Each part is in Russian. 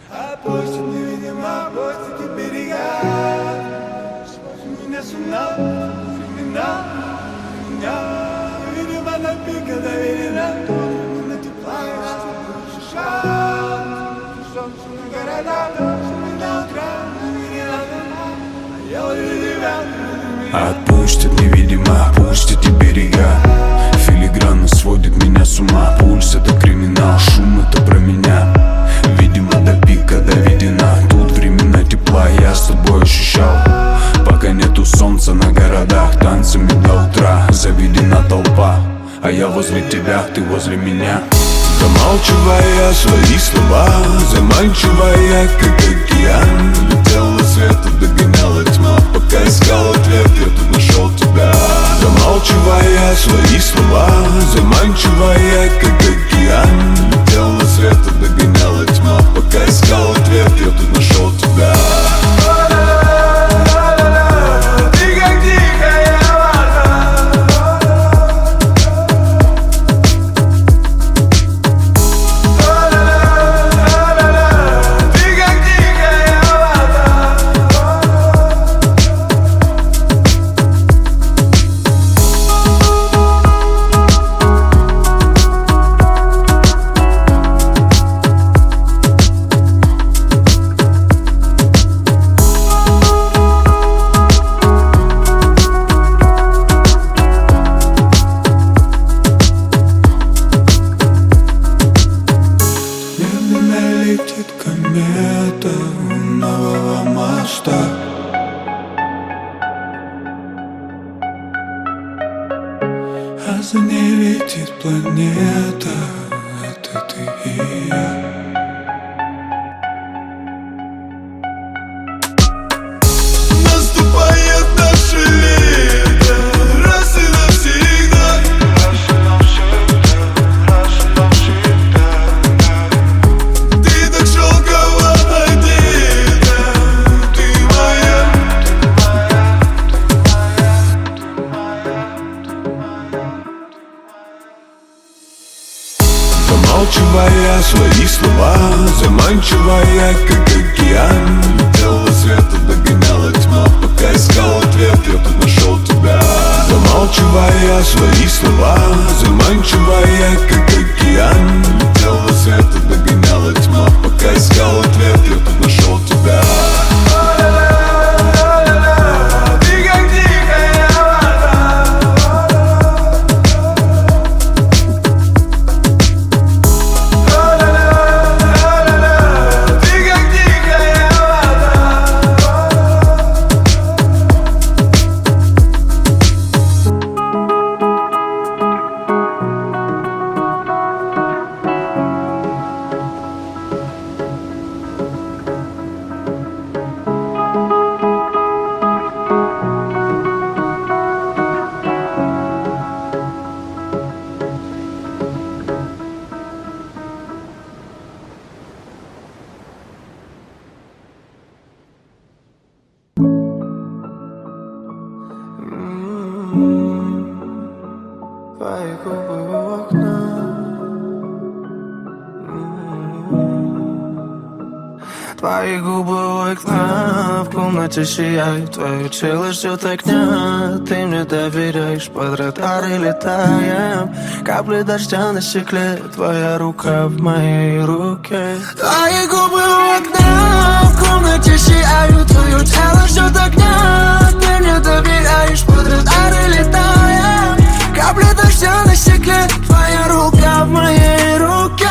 Опустит невидимо, опустит и берега. Сводит меня с ума, времена. Видимо, на пике доверена. Тут на тепла, я с тобой шишал. Солнце на городах, солнце на утра. Не надо, а я увидел тебя. Отпустит невидимо, опустит и берега. Филигранно сводит меня с ума. Пульс — это криминал, шум — это про меня. Видимо, до пика доведена. Тут времена тепла я с тобой ощущал. Пока нету солнца на городах, танцами до утра заведена толпа. А я возле тебя, ты возле меня. Замалчивая свои слова, заманчивая, как океан. Летела света, догоняла тьма. Пока искал ответ, я тут нашел тебя. Замалчивая свои слова, заманчивая, как океан. Летела света, догоняла тьма. Пока искал ответ, я тут нашел тебя. Летит комета у нового моста. А за ней летит планета. Это ты и я. Наступает наше лето, раз и навсегда. Замалчивая свои слова, заманчивая, как океан. Летела света, догоняла тьма. Пока искал ответ, я тут нашел тебя. Замалчивая свои слова, заманчивая, как океан. Летела света, догоняла тьма. Пока искал ответ, я тут нашел тебя. Твои губы у окна. Твои губы у окна, в комнате сияют. Твое тело ждет огня. Ты мне доверяешь, под радары летаем. Капли дождя на стекле, твоя рука в моей руке. Твои губы у окна, в комнате сияют. Твое тело ждет огня. Ты мне доверяешь, под радары летаем. Капли дождя на стекле, твоя рука в моей руке.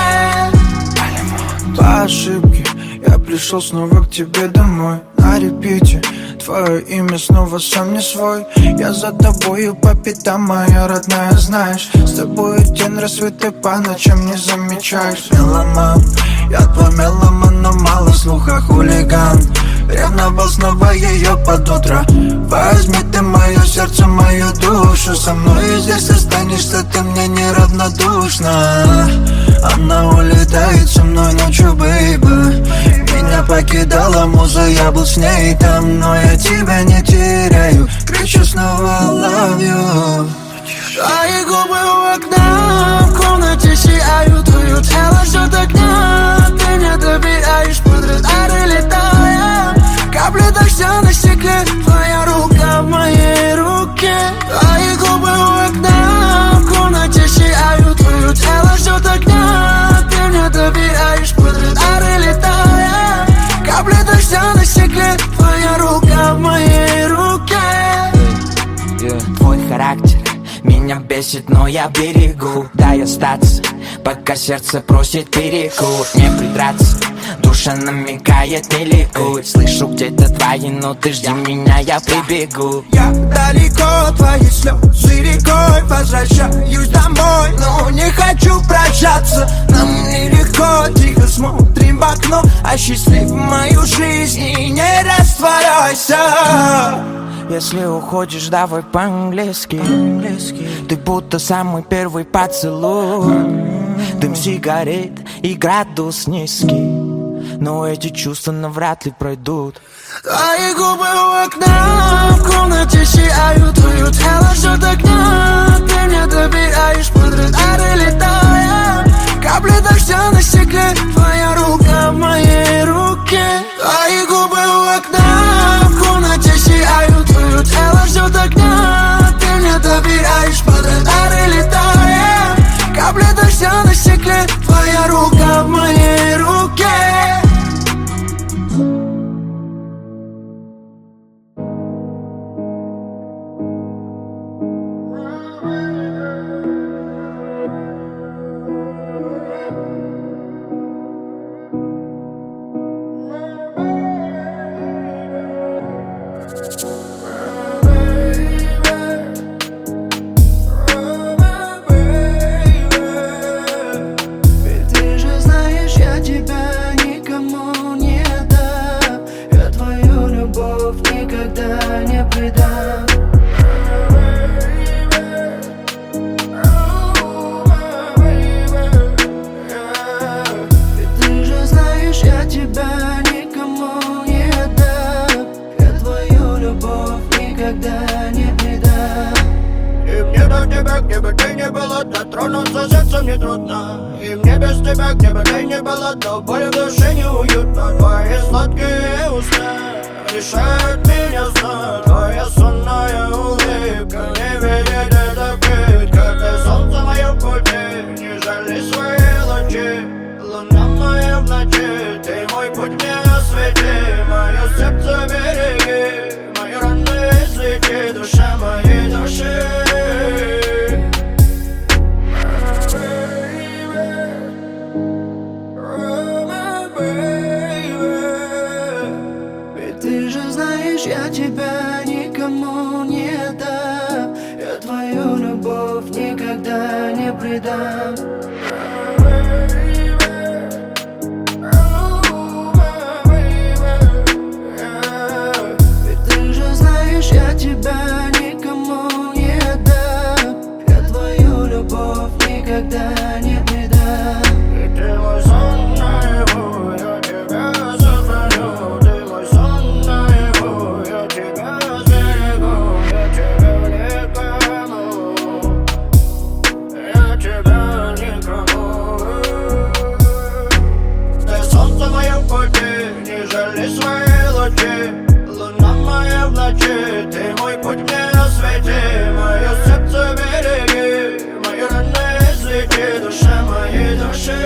По ошибке я пришел снова к тебе домой. На репите твое имя снова сам не свой. Я за тобою по пятам, моя родная, знаешь. С тобой день рассвет, ты по ночам не замечаешь. Меломан, я твой меломан, но мало слуха, хулиган. Ревновал снова ее под утро. Возьми ты мое сердце, мою душу. Со мной здесь останешься, ты мне неравнодушна. Она улетает со мной ночью, бейби. Меня покидала муза, я был с ней там. Но я тебя не теряю, кричу снова love you. Твои губы у окна, в комнате сияют. Твое тело ждет огня. Ты не доверяешь, под доверяешь, под радары летая. Капли дождя на стекле, твоя рука в моей руке. Твой характер меня бесит, но я берегу. Дай остаться, пока сердце просит перекур. Не придраться, душа намекает, не ликует. Слышу где-то твои ноты, жди меня, я прибегу. Я далеко, твои слезы рекой. Возвращаюсь домой, но не хочу прощаться. Нам нелегко, тихо смотрим в окно. Осчастливь мою жизнь и не растворяйся. Если уходишь, давай по-английски. Ты будто самый первый поцелуй. Дым сигарет и градус низкий, но эти чувства навряд ли пройдут. Твои губы у окна, в комнате сияют. Твое тело жжет огня. Ты мне доверяешь, под радары летая. Капли дождя на стекле, твоя рука в моей руке. Твои губы у окна, в комнате сияют. Твое тело ждет огня. Ты мне доверяешь, под радары летая. Капли дождя на стекле, твоя рука в моей руке. Дотронуться сердцем нетрудно, и мне без тебя, где бы ты ни было, но боль в душе неуютно. Твои сладкие уста решают меня знать. Твоя сонная улыбка, не видит это пытка. Ты солнце мое в пути, не жали свои лучи. Луна моя в ночи, ты мой путь мне освети. Мое сердце береги, мои раны излечи. Душа моей души. Я тебя никому не дам. Я твою любовь никогда не предам. Ведь ты же знаешь, я тебя никому не дам. Я твою любовь никогда не предам. И ты мой сон наяву, я тебя сохраню. Ты мой сон наяву, я тебя сберегу. Я тебя никому, я тебя никому. Ты солнце мое в пути, не жали свои лучи. Луна моя в ночи, ты мой путь мне освети. Мое сердце береги, мои раны излечи. Душа моей души.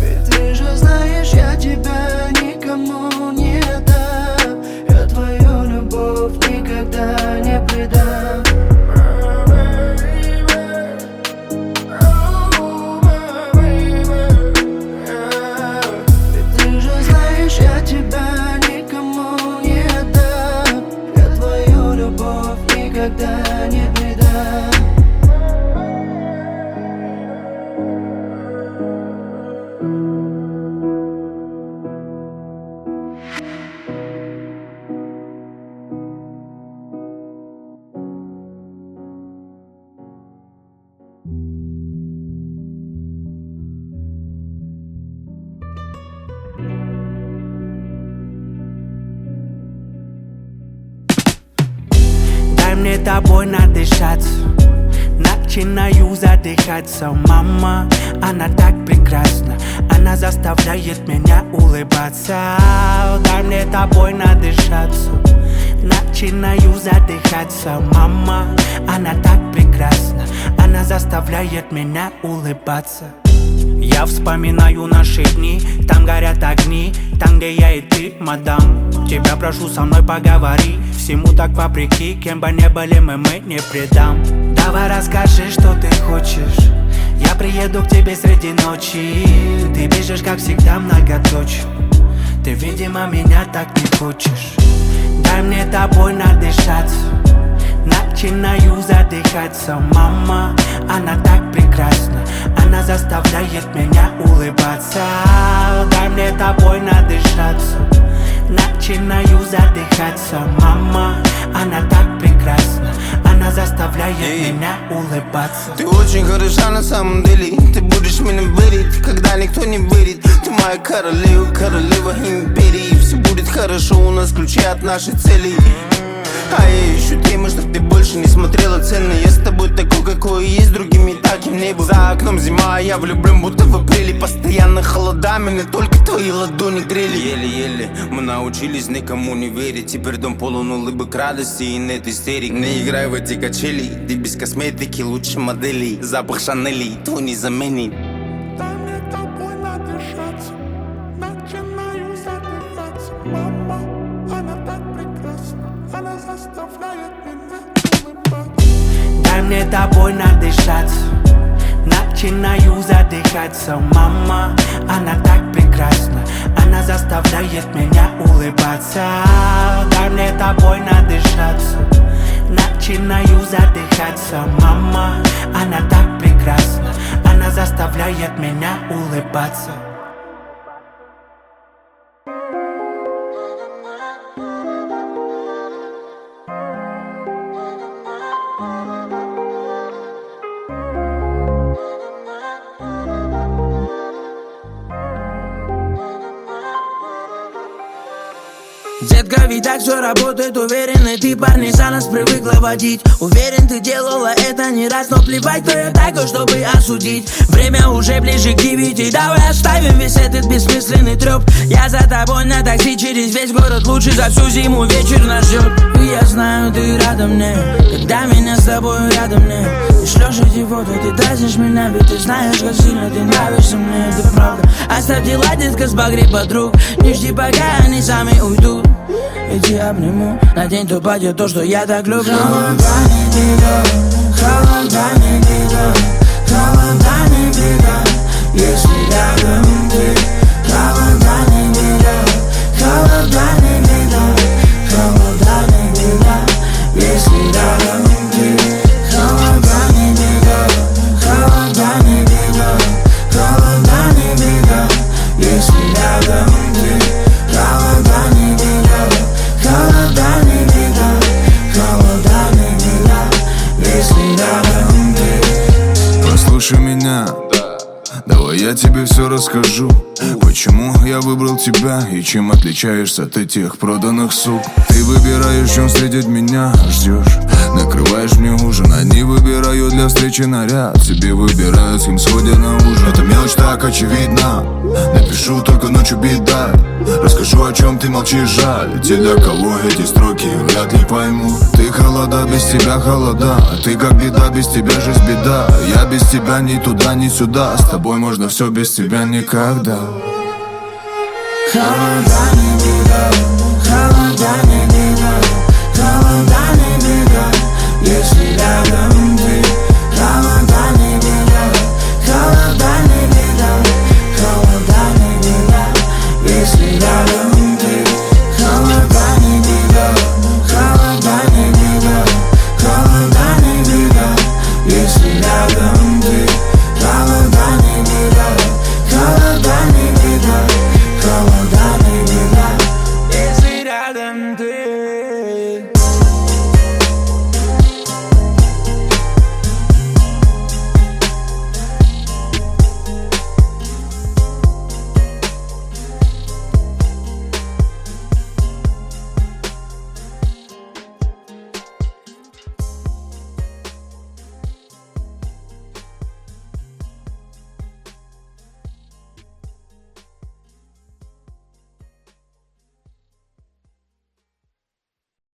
Ведь ты же знаешь, я тебя никому не дам. Я твою любовь никогда не предам. Ведь ты же знаешь, я тебя никому не дам. Я твою любовь никогда не предам. Дай мне тобой надышаться, начинаю задыхаться. Мама, она так прекрасна, она заставляет меня улыбаться. Дай мне тобой надышаться, начинаю задыхаться. Мама, она так прекрасна, она заставляет меня улыбаться. Я вспоминаю наши дни, там горят огни, там, где я и ты, мадам. Тебя прошу, со мной поговори, всему так вопреки, кем бы не были мы не предам. Давай расскажи, что ты хочешь, я приеду к тебе среди ночи. Ты бежишь, как всегда, многоточие. Ты, видимо, меня так не хочешь. Дай мне тобой надышаться, начинаю задыхаться. Мама, она так прекрасна, она заставляет меня улыбаться. Дай мне тобой надышаться, начинаю задыхаться. Мама, она так прекрасна, она заставляет меня улыбаться. Ты очень хороша на самом деле, ты будешь меня верить, когда никто не верит. Ты моя королева, королева империи. Все будет хорошо, у нас ключи от нашей цели. А я ищу темы, чтоб ты больше не смотрела цены. Я с тобой такой, какой есть, другими таким не был. За окном зима, а я влюблен, будто в апреле. Постоянно холода, меня только твои ладони грели. Еле-еле мы научились никому не верить. Теперь дом полон улыбок, радости и нет истерик. Не играй в эти качели, ты без косметики лучше моделей. Запах Шанели, твой не заменит. Дай мне тобой надышаться, начинаю задыхаться. Мама, она так прекрасна, она заставляет меня улыбаться. Дай мне тобой надышаться, начинаю задыхаться. Мама, она так прекрасна, она заставляет меня улыбаться. Дай мне тобой надышаться, начинаю задыхаться. Мама, она так прекрасна, она заставляет меня улыбаться. Детка, ведь так все работает, уверен, ты парни за нас привыкла водить. Уверен, ты делала это не раз, но плевать, кто я такой, чтобы осудить. Время уже ближе к 9, давай оставим весь этот бессмысленный треп. Я за тобой на такси через весь город, лучше за всю зиму вечер нас ждет. И я знаю, ты рада мне, когда меня с тобой рядом нет. Ты шлешь эти фото, ты дразнишь меня, ведь ты знаешь, как сильно ты нравишься мне, это правда. Оставь дела, детка, сбагри подруг, не жди, пока они сами уйдут. Иди обниму, надень то платье, то, что я так люблю. Холода не беда, холода не беда, холода не беда, если рядом ты. Холода не беда, холода не беда, холода не беда, если рядом ты. Холода не беда, холода не беда, холода не беда, если рядом ты. Холода не беда, холода не беда, холода не беда, если рядом ты. Послушай меня, давай я тебе все расскажу. Почему я выбрал тебя и чем отличаешься от этих проданных сук. Ты выбираешь, чем встретить меня, ждешь, накрываешь мне ужин. Они выбирают для встречи наряд, себе выбирают, с кем сходят на ужин. Это мелочь так очевидна, напишу только ночью беда. Расскажу, о чем ты молчишь, жаль. Те, для кого эти строки вряд ли поймут. Ты холода, без тебя холода, а ты как беда, без тебя жизнь беда. Я без тебя ни туда, ни сюда, с тобой можно все, без тебя никогда. Холода не беда,